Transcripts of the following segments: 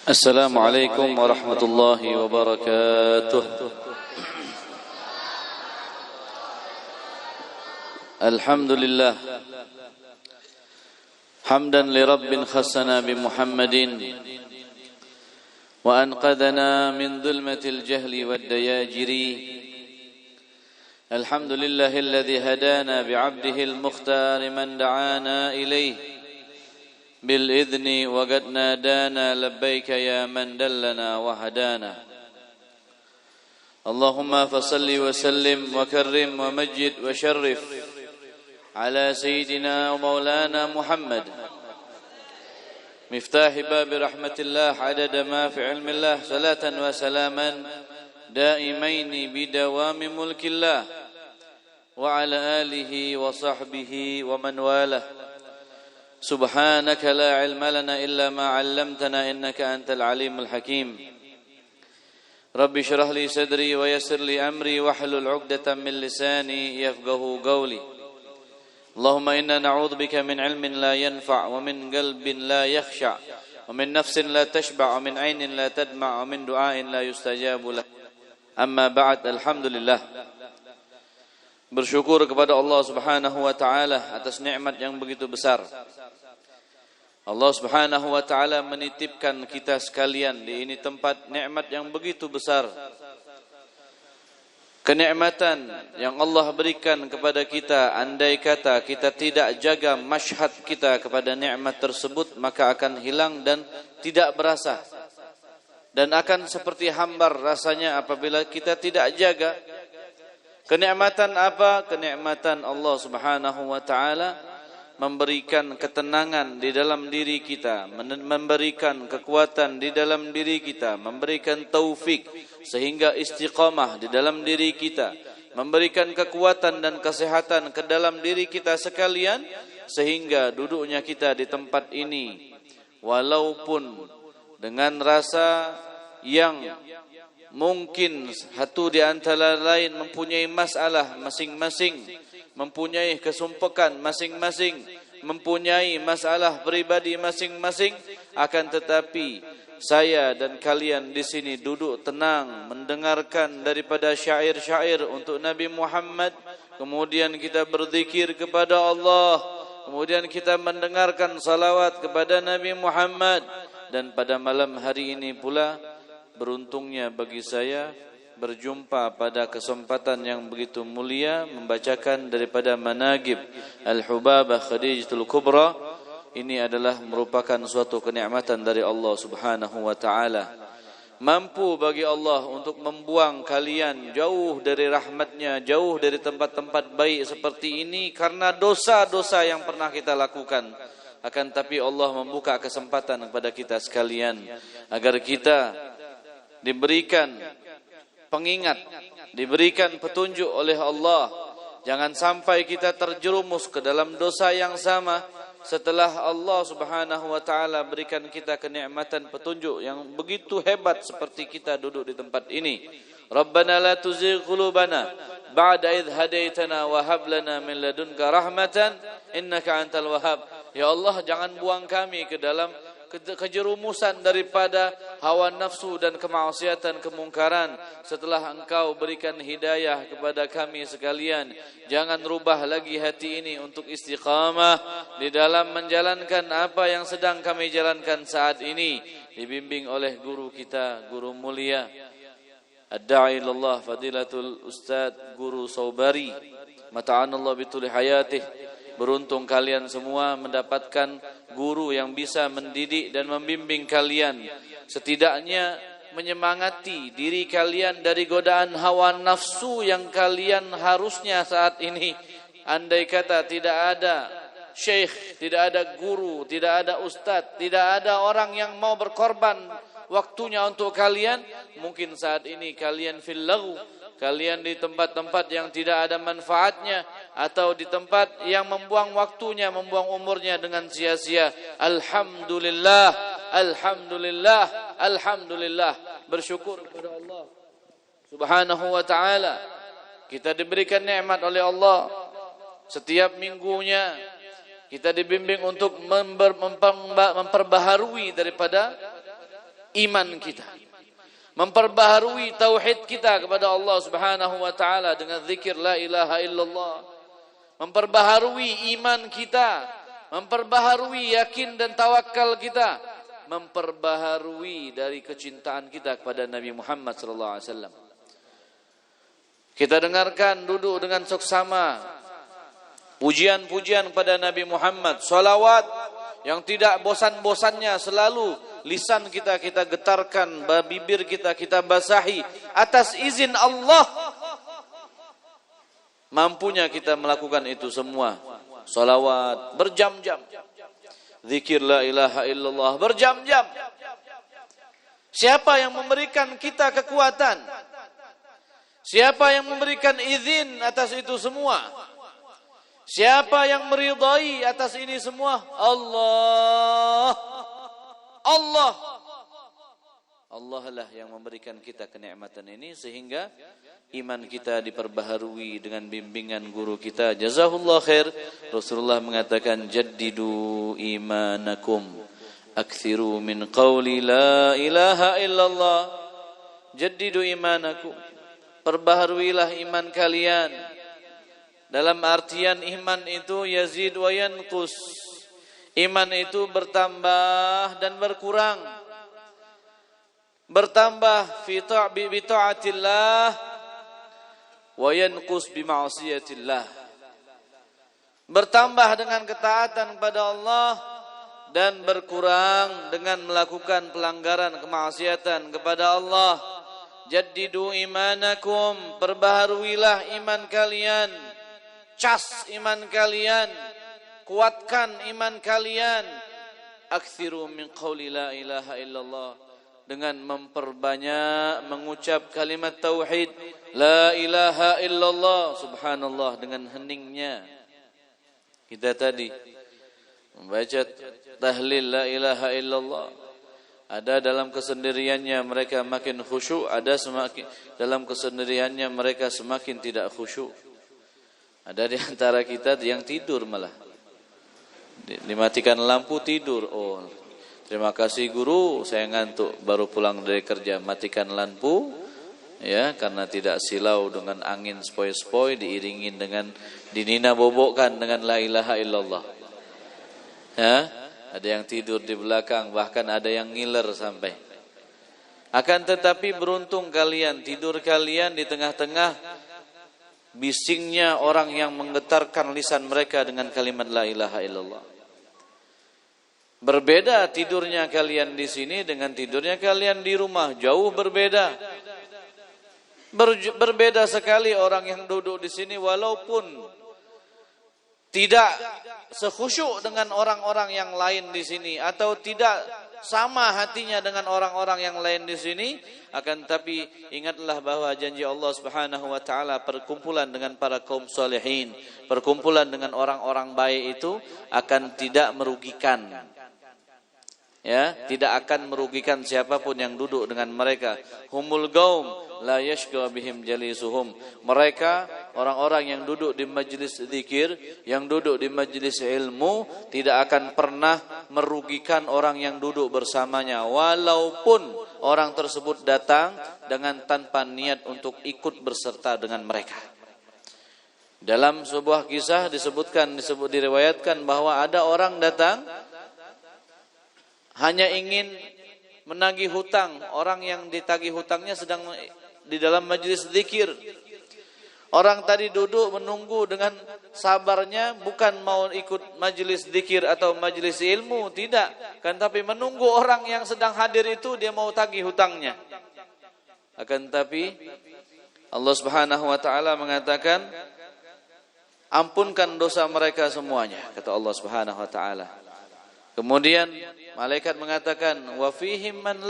السلام عليكم ورحمة الله وبركاته. الحمد لله حمدا لرب خصنا بمحمد وأنقذنا من ظلمة الجهل والدياجر. الحمد لله الذي هدانا بعبده المختار من دعانا إليه بالإذن وقد نادانا لبيك يا من دلنا وهدانا. اللهم فصل وسلم وكرم ومجد وشرف على سيدنا ومولانا محمد مفتاح باب رحمة الله عدد ما في علم الله، صلاة وسلاما دائمين بدوام ملك الله وعلى آله وصحبه ومن والاه. سبحانك لا علم لنا إلا ما علمتنا إنك أنت العليم الحكيم. رب اشرح لي صدري ويسر لي أمري واحلل عقدة من لساني يفقه قولي. اللهم إنا نعوذ بك من علم لا ينفع ومن قلب لا يخشع ومن نفس لا تشبع ومن عين لا تدمع ومن دعاء لا يستجاب له. أما بعد. Alhamdulillah, bersyukur kepada Allah Subhanahu wa taala atas nikmat yang begitu besar. Allah Subhanahu wa taala menitipkan kita sekalian di ini tempat nikmat yang begitu besar. Kenikmatan yang Allah berikan kepada kita, andai kata kita tidak jaga masyhad kita kepada nikmat tersebut, maka akan hilang dan tidak berasa. Dan akan seperti hambar rasanya apabila kita tidak jaga. Kenikmatan apa? Kenikmatan Allah Subhanahu wa taala memberikan ketenangan di dalam diri kita, memberikan kekuatan di dalam diri kita, memberikan taufik sehingga istiqamah di dalam diri kita, memberikan kekuatan dan kesehatan ke dalam diri kita sekalian, sehingga duduknya kita di tempat ini walaupun dengan rasa yang mungkin satu di antara lain mempunyai masalah masing-masing, mempunyai kesumpekan masing-masing, mempunyai masalah pribadi masing-masing, akan tetapi saya dan kalian di sini duduk tenang mendengarkan daripada syair-syair untuk Nabi Muhammad, kemudian kita berzikir kepada Allah, kemudian kita mendengarkan salawat kepada Nabi Muhammad, dan pada malam hari ini pula beruntungnya bagi saya berjumpa pada kesempatan yang begitu mulia membacakan daripada Manaqib Al-Hubabah Khadijatul Kubra. Ini adalah merupakan suatu kenikmatan dari Allah Subhanahu wa taala. Mampu bagi Allah untuk membuang kalian jauh dari rahmatnya, jauh dari tempat-tempat baik seperti ini karena dosa-dosa yang pernah kita lakukan. Akan tapi Allah membuka kesempatan kepada kita sekalian agar kita diberikan pengingat, diberikan petunjuk oleh Allah. Jangan sampai kita terjerumus ke dalam dosa yang sama setelah Allah Subhanahu wa taala berikan kita kenikmatan petunjuk yang begitu hebat seperti kita duduk di tempat ini. Rabbana la tuzigh qulubana ba'da idh hadaitana wa hab lana min ladunka rahmatan innaka antal wahhab. Ya Allah, jangan buang kami ke dalam kejerumusan daripada hawa nafsu dan kemaksiatan, kemungkaran setelah Engkau berikan hidayah kepada kami sekalian. Jangan rubah lagi hati ini untuk istiqamah di dalam menjalankan apa yang sedang kami jalankan saat ini, dibimbing oleh guru kita, guru mulia Ad-Da'i ilallah Fadilatul Ustaz Guru Saubari mata'anallah bituli hayatih. Beruntung kalian semua mendapatkan guru yang bisa mendidik dan membimbing kalian, setidaknya menyemangati diri kalian dari godaan hawa nafsu yang kalian harusnya saat ini, andai kata tidak ada syekh, tidak ada guru, tidak ada ustadz, tidak ada orang yang mau berkorban waktunya untuk kalian, mungkin saat ini kalian fil laghu, kalian di tempat-tempat yang tidak ada manfaatnya, atau di tempat yang membuang waktunya, membuang umurnya dengan sia-sia. Alhamdulillah, alhamdulillah, alhamdulillah. Bersyukur kepada Allah Subhanahu wa taala. Kita diberikan nikmat oleh Allah. Setiap minggunya kita dibimbing untuk memperbaharui daripada iman kita, memperbaharui tauhid kita kepada Allah Subhanahu wa taala dengan zikir la ilaha illallah, memperbaharui iman kita, memperbaharui yakin dan tawakal kita, memperbaharui dari kecintaan kita kepada Nabi Muhammad sallallahu alaihi wasallam. Kita dengarkan duduk dengan seksama pujian-pujian kepada Nabi Muhammad, salawat yang tidak bosan-bosannya selalu lisan kita getarkan, bibir kita basahi atas izin Allah. Mampunya kita melakukan itu semua. Salawat berjam-jam, zikir la ilaha illallah berjam-jam. Siapa yang memberikan kita kekuatan? Siapa yang memberikan izin atas itu semua? Siapa yang meridai atas ini semua? Allah. Allah. Allah lah yang memberikan kita kenikmatan ini sehingga iman kita diperbaharui dengan bimbingan guru kita. Jazahullah khair. Rasulullah mengatakan jaddidu imanakum, akthiru min qawli la ilaha illallah. Jaddidu imanakum, perbaharuilah iman kalian. Dalam artian iman itu yazid wa yanqus. Iman itu bertambah dan berkurang. Bertambah fi ta'atillah wa yanqus bi ma'siyatillah. Bertambah dengan ketaatan kepada Allah dan berkurang dengan melakukan pelanggaran kemaksiatan kepada Allah. Jaddidu imanakum, perbaharuilah iman kalian. Cas iman kalian, kuatkan iman kalian. Aktsiru min qauli la ilaha illallah, dengan memperbanyak mengucap kalimat tauhid la ilaha illallah. Subhanallah, dengan heningnya kita tadi membaca tahlil la ilaha illallah. Ada dalam kesendiriannya mereka makin khusyuk, ada semakin dalam kesendiriannya mereka semakin tidak khusyuk. Ada di antara kita yang tidur malah. Dimatikan lampu tidur. Oh, terima kasih guru, saya ngantuk baru pulang dari kerja. Matikan lampu ya, karena tidak silau dengan angin spoi-spoi diiringin dengan dinina bobokkan dengan la ilaha illallah. Ya, ada yang tidur di belakang, bahkan ada yang ngiler sampai. Akan tetapi beruntung kalian, tidur kalian di tengah-tengah bisingnya orang yang menggetarkan lisan mereka dengan kalimat la ilaha illallah. Berbeda tidurnya kalian di sini dengan tidurnya kalian di rumah, jauh berbeda. Berbeda sekali orang yang duduk di sini walaupun tidak sekhusyuk dengan orang-orang yang lain di sini atau tidak sama hatinya dengan orang-orang yang lain di sini, akan tapi ingatlah bahwa janji Allah Subhanahu wa taala perkumpulan dengan para kaum salihin, perkumpulan dengan orang-orang baik itu akan tidak merugikan. Ya, tidak akan merugikan siapapun yang duduk dengan mereka. Humul qaum la yashqa bihim jalisuhum. Mereka orang-orang yang duduk di majlis zikir, yang duduk di majlis ilmu, tidak akan pernah merugikan orang yang duduk bersamanya, walaupun orang tersebut datang dengan tanpa niat untuk ikut berserta dengan mereka. Dalam sebuah kisah diriwayatkan bahwa ada orang datang hanya ingin menagih hutang. Orang yang ditagih hutangnya sedang di dalam majlis zikir. Orang tadi duduk menunggu dengan sabarnya, bukan mau ikut majlis zikir atau majlis ilmu, tidak, kan tapi menunggu orang yang sedang hadir itu dia mau tagih hutangnya. Akan tapi Allah Subhanahu wa taala mengatakan, ampunkan dosa mereka semuanya, kata Allah Subhanahu wa taala. Kemudian malaikat mengatakan, wa fihim man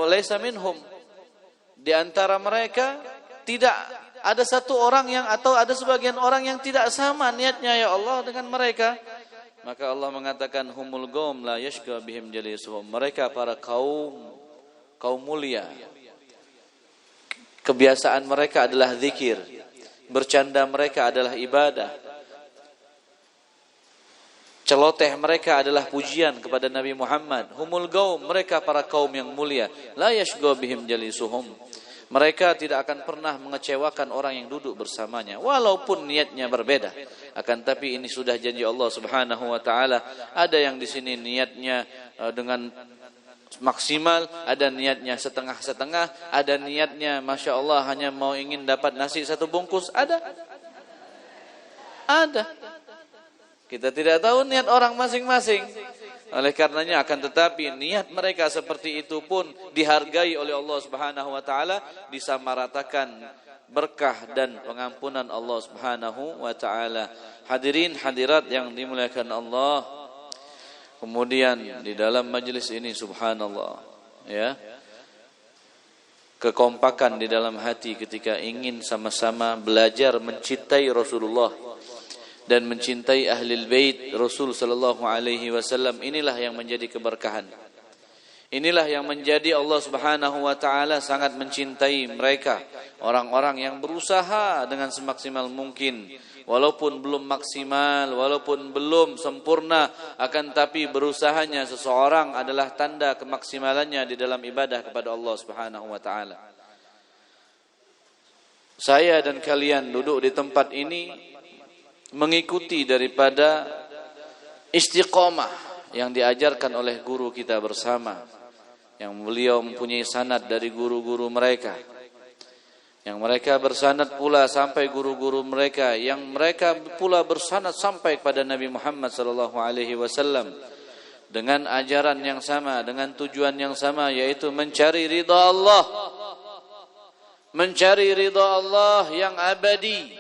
laysa minhum, di antara mereka tidak ada satu orang yang, atau ada sebagian orang yang tidak sama niatnya ya Allah dengan mereka. Maka Allah mengatakan, humul qaum la yashqa bihim jalisuhum, mereka para kaum mulia. Kebiasaan mereka adalah zikir, bercanda mereka adalah ibadah. celoteh mereka adalah pujian kepada Nabi Muhammad. Humul gaum, mereka para kaum yang mulia. La yashgha bihim jalisuhum. Mereka tidak akan pernah mengecewakan orang yang duduk bersamanya, walaupun niatnya berbeda. Akan tapi ini sudah janji Allah Subhanahu wa taala. Ada yang di sini niatnya dengan maksimal, ada niatnya setengah-setengah, ada niatnya Masya Allah hanya mau ingin dapat nasi satu bungkus, ada. Kita tidak tahu niat orang masing-masing. Oleh karenanya akan tetapi niat mereka seperti itu pun dihargai oleh Allah Subhanahu wa taala, disamaratakan berkah dan pengampunan Allah Subhanahu wa taala. Hadirin hadirat yang dimuliakan Allah. Kemudian di dalam majelis ini subhanallah, ya. Kekompakan di dalam hati ketika ingin sama-sama belajar mencintai Rasulullah dan mencintai ahlul bait Rasul sallallahu alaihi wasallam, inilah yang menjadi keberkahan. Inilah yang menjadi Allah Subhanahu wa taala sangat mencintai mereka, orang-orang yang berusaha dengan semaksimal mungkin, walaupun belum maksimal, walaupun belum sempurna, akan tapi berusahanya seseorang adalah tanda kemaksimalannya di dalam ibadah kepada Allah Subhanahu wa taala. Saya dan kalian duduk di tempat ini mengikuti daripada istiqomah yang diajarkan oleh guru kita bersama, yang beliau mempunyai sanad dari guru-guru mereka, yang mereka bersanad pula sampai guru-guru mereka, yang mereka pula bersanad sampai kepada Nabi Muhammad sallallahu alaihi wasallam dengan ajaran yang sama, dengan tujuan yang sama, yaitu mencari ridha Allah, mencari ridha Allah yang abadi.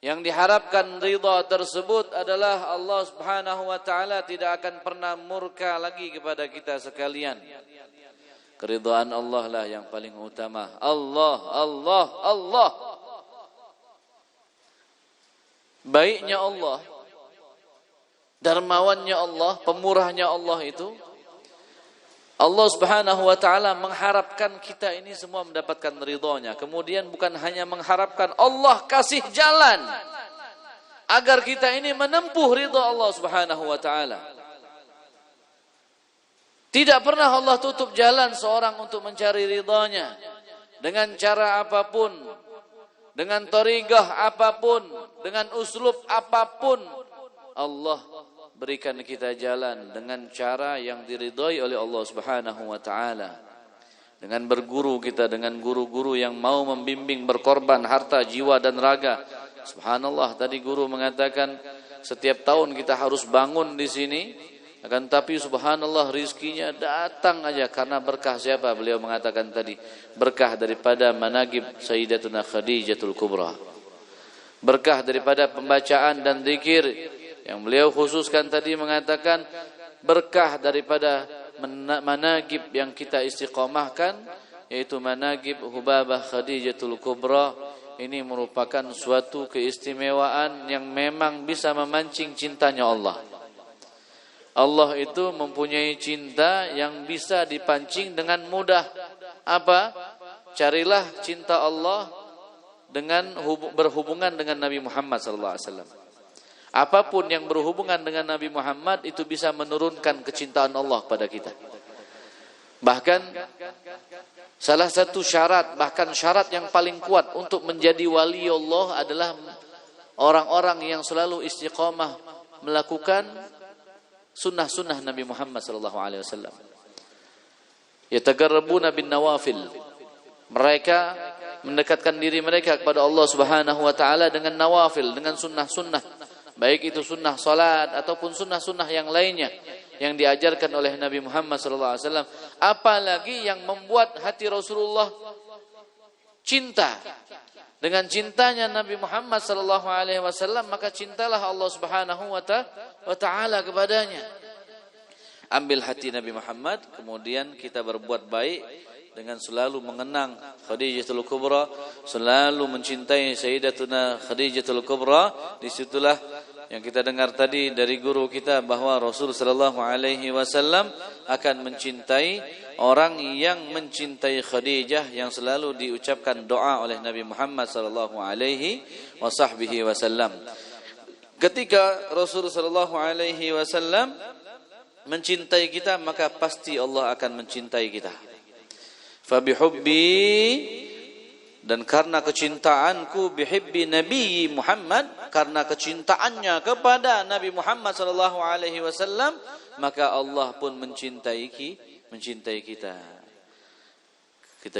Yang diharapkan ridha tersebut adalah Allah Subhanahu wa taala tidak akan pernah murka lagi kepada kita sekalian. Keridhaan Allah lah yang paling utama. Allah. Baiknya Allah, dermawannya Allah, pemurahnya Allah itu, Allah Subhanahu wa taala mengharapkan kita ini semua mendapatkan ridhonya. Kemudian bukan hanya mengharapkan, Allah kasih jalan agar kita ini menempuh ridha Allah Subhanahu wa taala. Tidak pernah Allah tutup jalan seorang untuk mencari ridhanya dengan cara apapun, dengan thariqah apapun, dengan uslub apapun. Allah berikan kita jalan dengan cara yang diridhai oleh Allah Subhanahu wa taala. Dengan berguru kita dengan guru-guru yang mau membimbing berkorban harta, jiwa dan raga. Subhanallah, tadi guru mengatakan setiap tahun kita harus bangun di sini, akan tapi subhanallah rizkinya datang aja karena berkah siapa? Beliau mengatakan tadi, berkah daripada manaqib Sayyidatuna Khadijatul Kubra. Berkah daripada pembacaan dan zikir. Yang beliau khususkan tadi mengatakan berkah daripada manaqib yang kita istiqomahkan, yaitu manaqib Hubabah Khadijatul Kubra. Ini merupakan suatu keistimewaan yang memang bisa memancing cintanya Allah. Allah itu mempunyai cinta yang bisa dipancing dengan mudah. Apa? Carilah cinta Allah dengan berhubungan dengan Nabi Muhammad sallallahu alaihi wasallam. Apapun yang berhubungan dengan Nabi Muhammad itu bisa menurunkan kecintaan Allah kepada kita. Bahkan salah satu syarat, bahkan syarat yang paling kuat untuk menjadi wali Allah adalah orang-orang yang selalu istiqamah melakukan sunnah-sunnah Nabi Muhammad sallallahu alaihi wasallam. Yatagarrabuna bin nawafil. Mereka mendekatkan diri mereka kepada Allah Subhanahu wa taala dengan nawafil, dengan sunnah-sunnah. Baik itu sunnah salat ataupun sunnah-sunnah yang lainnya yang diajarkan oleh Nabi Muhammad sallallahu alaihi wasallam. Apalagi yang membuat hati Rasulullah cinta. Dengan cintanya Nabi Muhammad sallallahu alaihi wasallam, maka cintalah Allah Subhanahu wa taala kepadanya. Ambil hati Nabi Muhammad, kemudian kita berbuat baik dengan selalu mengenang Khadijatul Kubra, selalu mencintai Sayyidatuna Khadijatul Kubra. Disitulah yang kita dengar tadi dari guru kita bahwa Rasul sallallahu alaihi wasallam akan mencintai orang yang mencintai Khadijah, yang selalu diucapkan doa oleh Nabi Muhammad sallallahu alaihi wasallam. Ketika Rasulullah sallallahu alaihi wasallam mencintai kita, maka pasti Allah akan mencintai kita. Fabihubbi, dan karena kecintaanku, bihibbi Nabi Muhammad, karena kecintaannya kepada Nabi Muhammad sallallahu alaihi wasallam, maka Allah pun mencintai kita. Kita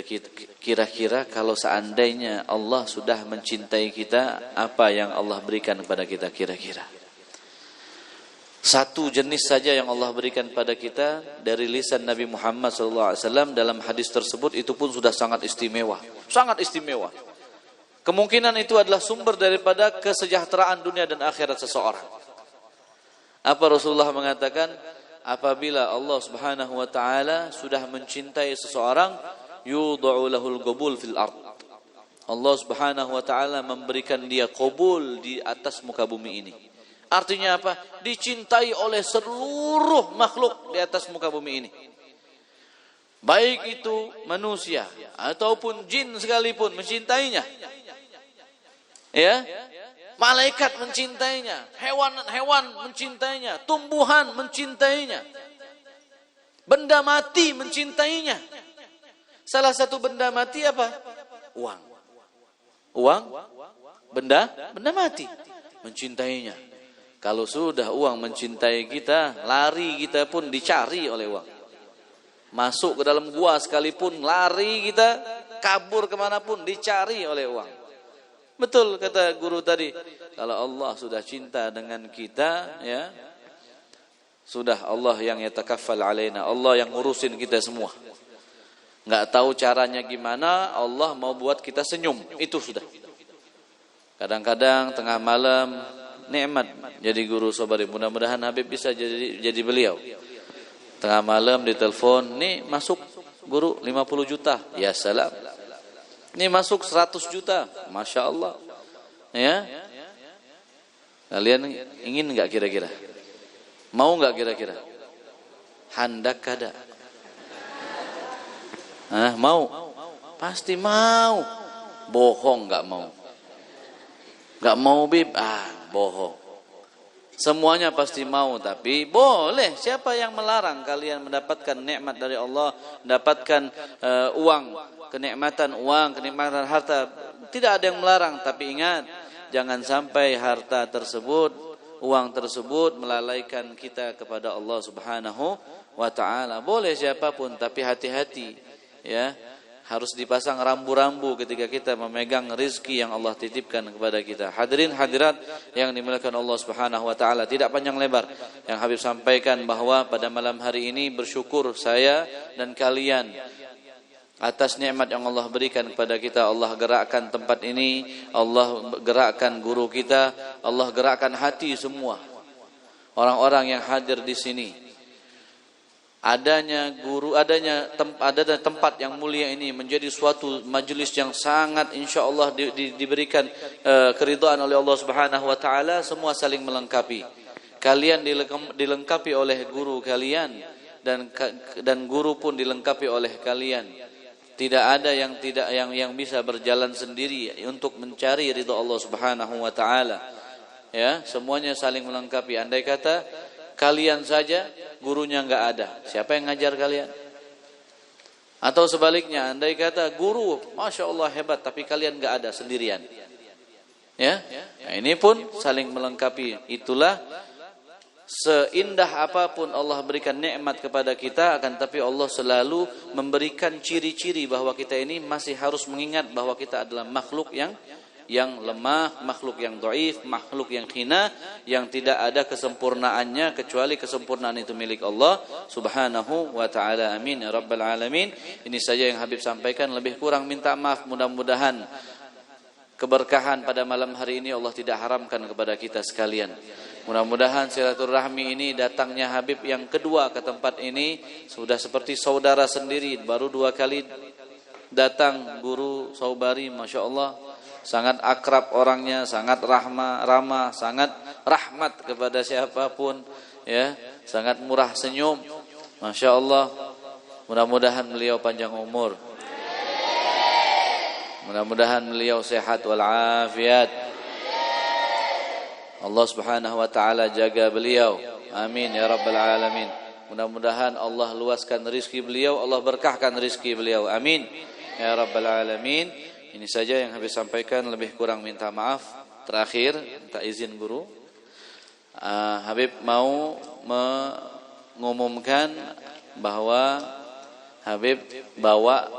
kira-kira kalau seandainya Allah sudah mencintai kita, apa yang Allah berikan kepada kita kira-kira? Satu jenis saja yang Allah berikan pada kita dari lisan Nabi Muhammad SAW dalam hadis tersebut, itu pun sudah sangat istimewa. Sangat istimewa. Kemungkinan itu adalah sumber daripada kesejahteraan dunia dan akhirat seseorang. Apa Rasulullah mengatakan? Apabila Allah Subhanahu wa taala sudah mencintai seseorang, yudha'u lahul qabul fil ard. Allah Subhanahu wa taala memberikan dia qabul di atas muka bumi ini. Artinya apa? Dicintai oleh seluruh makhluk di atas muka bumi ini. Baik itu manusia ataupun jin sekalipun mencintainya. Ya? Malaikat mencintainya, hewan-hewan mencintainya, tumbuhan mencintainya. Benda mati mencintainya. Salah satu benda mati apa? Uang. Uang, benda mati mencintainya. Kalau sudah uang mencintai kita, lari kita pun dicari oleh uang. Masuk ke dalam gua sekalipun, lari kita, kabur kemanapun, dicari oleh uang. Betul kata guru tadi, kalau Allah sudah cinta dengan kita, ya, sudah Allah yang yatakaffal alaina, Allah yang ngurusin kita semua. Nggak tahu caranya gimana, Allah mau buat kita senyum, itu sudah. Kadang-kadang tengah malam, nikmat jadi guru Sobari, mudah-mudahan Habib bisa jadi beliau. Tengah malam ditelepon, nih masuk guru 50 juta, ya salam. Nih masuk 100 juta, masya Allah. Ya, kalian ingin nggak kira-kira? Mau nggak kira-kira? Handak kada? Mau? Pasti mau. Bohong nggak mau. Nggak mau bib, bohong. Semuanya pasti mau, tapi boleh. Siapa yang melarang kalian mendapatkan nikmat dari Allah, mendapatkan uang, kenikmatan uang, kenikmatan harta? Tidak ada yang melarang, tapi ingat, jangan sampai harta tersebut, uang tersebut melalaikan kita kepada Allah Subhanahu wa taala. Boleh siapapun, tapi hati-hati, ya. Harus dipasang rambu-rambu ketika kita memegang rezeki yang Allah titipkan kepada kita. Hadirin hadirat yang dimuliakan Allah Subhanahu wa taala, tidak panjang lebar yang Habib sampaikan bahwa pada malam hari ini bersyukur saya dan kalian atas nikmat yang Allah berikan kepada kita. Allah gerakkan tempat ini, Allah gerakkan guru kita, Allah gerakkan hati semua orang-orang yang hadir di sini. Adanya guru, adanya tempat yang mulia ini menjadi suatu majelis yang sangat insyaallah diberikan keridhaan oleh Allah Subhanahu wa taala, semua saling melengkapi. Kalian dilengkapi oleh guru kalian dan guru pun dilengkapi oleh kalian. Tidak ada yang bisa berjalan sendiri untuk mencari ridha Allah Subhanahu wa taala. Ya, semuanya saling melengkapi. Andai kata kalian saja gurunya enggak ada, siapa yang ngajar kalian? Atau sebaliknya, andai kata guru masya Allah hebat, tapi kalian enggak ada, sendirian. Ya, nah, ini pun saling melengkapi. Itulah seindah apapun Allah berikan nikmat kepada kita, akan tapi Allah selalu memberikan ciri-ciri bahwa kita ini masih harus mengingat bahwa kita adalah makhluk yang lemah, makhluk yang dhaif, makhluk yang hina, yang tidak ada kesempurnaannya kecuali kesempurnaan itu milik Allah Subhanahu wa taala. Amin ya rabbal alamin. Ini saja yang Habib sampaikan, lebih kurang minta maaf. Mudah-mudahan keberkahan pada malam hari ini Allah tidak haramkan kepada kita sekalian. Mudah-mudahan silaturahmi ini, datangnya Habib yang kedua ke tempat ini sudah seperti saudara sendiri. Baru 2 kali datang guru Sobari, masya Allah, sangat akrab orangnya, sangat ramah, sangat rahmat kepada siapapun, ya, sangat murah senyum, masya Allah. Mudah-mudahan beliau panjang umur, mudah-mudahan beliau sehat walafiat. Allah Subhanahu wa taala jaga beliau. Amin ya rabbal alamin. Mudah-mudahan Allah luaskan rezeki beliau, Allah berkahkan rezeki beliau. Amin ya rabbal alamin. Ini saja yang habis sampaikan, lebih kurang minta maaf. Terakhir, minta izin guru. Habib mau mengumumkan bahwa Habib bawa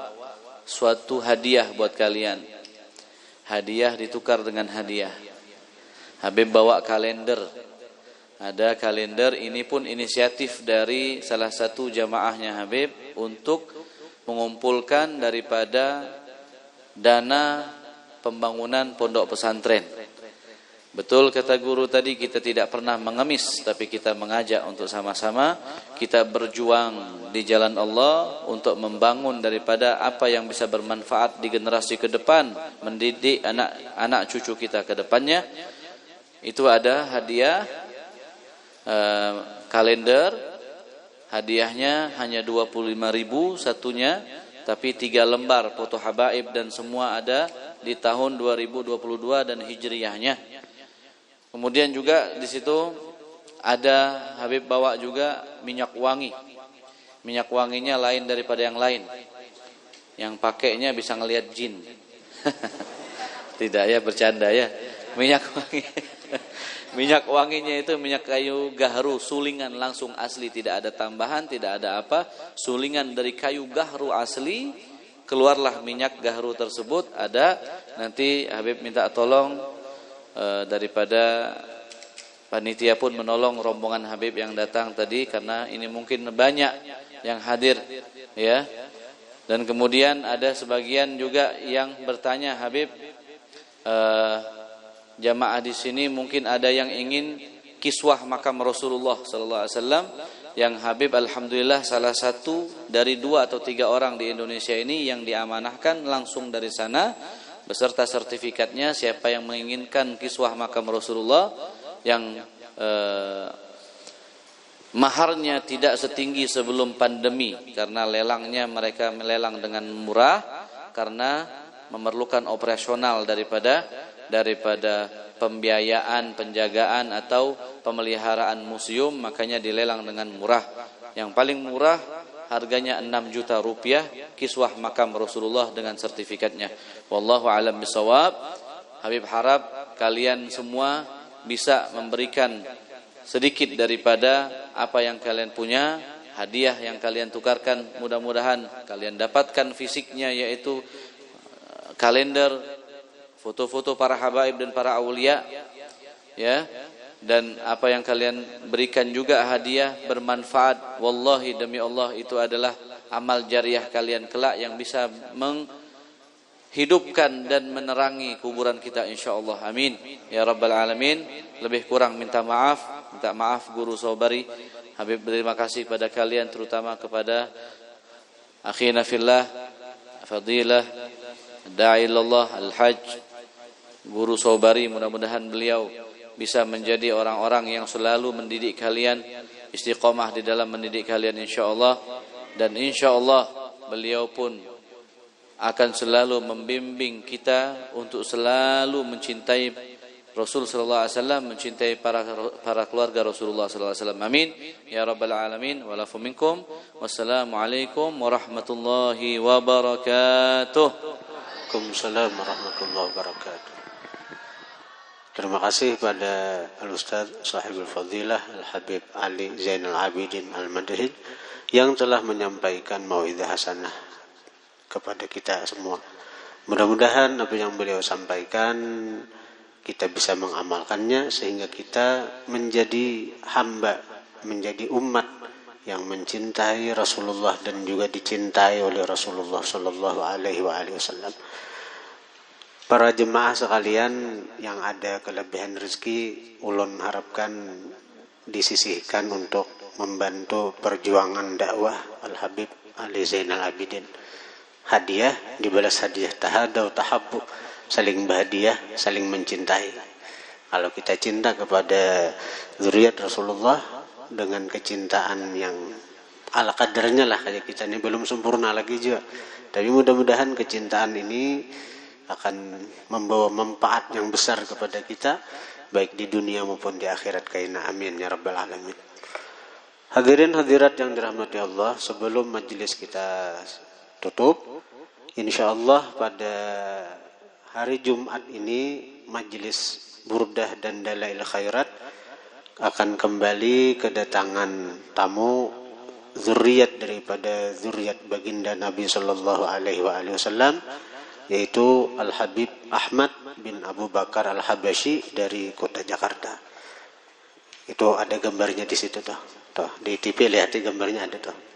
suatu hadiah buat kalian. Hadiah ditukar dengan hadiah. Habib bawa kalender. Ada kalender, ini pun inisiatif dari salah satu jamaahnya Habib untuk mengumpulkan daripada dana pembangunan pondok pesantren. Betul kata guru tadi, kita tidak pernah mengemis, tapi kita mengajak untuk sama-sama kita berjuang di jalan Allah untuk membangun daripada apa yang bisa bermanfaat di generasi ke depan, mendidik anak cucu kita ke depannya. Itu ada hadiah kalender, hadiahnya hanya 25.000 satunya, tapi 3 lembar foto habaib dan semua ada di tahun 2022 dan hijriyahnya. Kemudian juga di situ ada Habib bawa juga minyak wangi. Minyak wanginya lain daripada yang lain. Yang pakainya bisa ngelihat jin. Tidak ya, bercanda ya. Minyak wangi. Minyak wanginya itu minyak kayu gahru, sulingan langsung asli, tidak ada tambahan, tidak ada apa. Sulingan dari kayu gahru asli, keluarlah minyak gahru tersebut. Ada, nanti Habib minta tolong daripada panitia pun menolong rombongan Habib yang datang tadi, karena ini mungkin banyak yang hadir ya. Dan kemudian ada sebagian juga yang bertanya, Habib, jamaah di sini mungkin ada yang ingin kiswah makam Rasulullah sallallahu alaihi wasallam, yang Habib alhamdulillah salah satu dari 2 atau 3 orang di Indonesia ini yang diamanahkan langsung dari sana beserta sertifikatnya. Siapa yang menginginkan kiswah makam Rasulullah yang maharnya tidak setinggi sebelum pandemi, karena lelangnya mereka melelang dengan murah karena memerlukan operasional daripada pembiayaan, penjagaan atau pemeliharaan museum, makanya dilelang dengan murah. Yang paling murah harganya 6 juta rupiah, kiswah makam Rasulullah dengan sertifikatnya. Wallahu a'lam bishawab. Habib harap kalian semua bisa memberikan sedikit daripada apa yang kalian punya, hadiah yang kalian tukarkan. Mudah-mudahan kalian dapatkan fisiknya, yaitu kalender, foto-foto para habaib dan para aulia ya, dan apa yang kalian berikan juga hadiah bermanfaat. Wallahi demi Allah itu adalah amal jariah kalian kelak yang bisa menghidupkan dan menerangi kuburan kita insyaallah. Amin ya rabbal alamin. Lebih kurang minta maaf guru Sobari. Habib berterima kasih pada kalian, terutama kepada akhina fillah fadilah da'i ilallah al-hajj Guru Sobari. Mudah-mudahan beliau bisa menjadi orang-orang yang selalu mendidik kalian, istiqomah di dalam mendidik kalian insyaallah. Dan insyaallah beliau pun akan selalu membimbing kita untuk selalu mencintai Rasul sallallahu alaihi wasallam, mencintai para keluarga Rasulullah sallallahu alaihi wasallam. Amin ya rabbal alamin. Walafu minkum. Wassalamualaikum warahmatullahi wabarakatuh. Waalaikumsalam warahmatullahi wabarakatuh. Terima kasih pada Al-Ustaz Sahibul Fadilah Al-Habib Ali Zainal Abidin Al-Madhid yang telah menyampaikan mau'izah hasanah kepada kita semua. Mudah-mudahan apa yang beliau sampaikan kita bisa mengamalkannya sehingga kita menjadi hamba, menjadi umat yang mencintai Rasulullah dan juga dicintai oleh Rasulullah sallallahu alaihi wasallam. Para jemaah sekalian yang ada kelebihan rezeki, ulun harapkan disisihkan untuk membantu perjuangan dakwah Al-Habib Ali Zainal Abidin. Hadiah dibalas hadiah, tahadaw tahabbu, saling berhadiah, saling mencintai. Kalau kita cinta kepada zuriat Rasulullah dengan kecintaan yang ala kadarnya lah, kayak kita ini belum sempurna lagi juga. Tapi mudah-mudahan kecintaan ini akan membawa manfaat yang besar kepada kita baik di dunia maupun di akhirat kaina amin ya rabbal alamin. Hadirin hadirat yang dirahmati Allah, sebelum majelis kita tutup, insyaallah pada hari Jumat ini majelis burdah dan dalail khairat akan kembali kedatangan tamu zuriat daripada zuriat baginda Nabi sallallahu alaihi wasallam, yaitu Al-Habib Ahmad bin Abu Bakar Al-Habasyi dari kota Jakarta. Itu ada gambarnya di situ tuh. Tuh, di TV lihat gambarnya ada tuh.